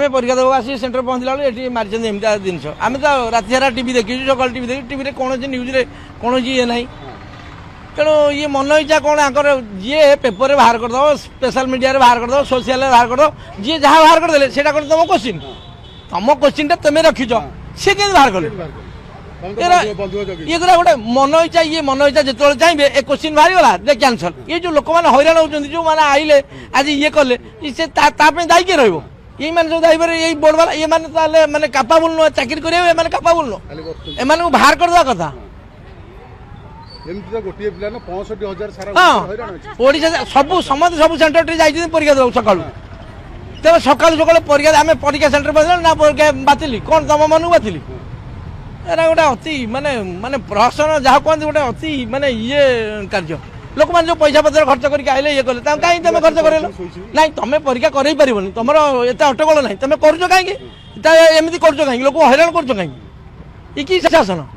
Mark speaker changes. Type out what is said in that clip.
Speaker 1: परीक्षा देव आसी सेंटर पहुँचला बेले ये मारी एमती जिन आम तो राति सारा टी देखी सकाल टी देखी टी कौन न्यूज कौन ये ना तेणु ये मन इच्छा कौन आकर जी पेपर बाहर करदे स्पेशल मीडिया बाहर करदे सोशल बाहर करदे जी जहाँ बाहर करदे से तुम क्वेश्चन तुम रखीच सी के बाहर कले ये गोटे मन इच्छा ये मन इच्छा जो चाहिए ए क्वेश्चन बाहरी गला दे कैंसल ये जो लोक मैंने हैरान होती जो मैंने आइले आज ये कले से दायी किए रही ये मैंने जो दायी ये बोर्ड वाला ये मैंने मैंने कापाबुल नुह चाकरी करेंगे कापाबुल नुह एम बाहर करदे कथा ओडिशा सब समस्त सब सेंटर जाइए परीक्षा देव सका तेज सका सका परीक्षा आम परीक्षा सेंटर पहुँचल ना परीक्षा बातिल कौन तुम मन बातिल एरा गोटे अति माने माने प्रशासन जहाँ कहते गोटे अति माने ये कार्य लोक मैंने जो पैसा पत्र खर्च करके आइले ये कले कहीं तुम खर्च कर ना तुम परीक्षा कर पारबनी तुम एत अटकल ना तुम कर कहीं एमती कर कहीं लोक हैरान कर कहीं ये कि शासन।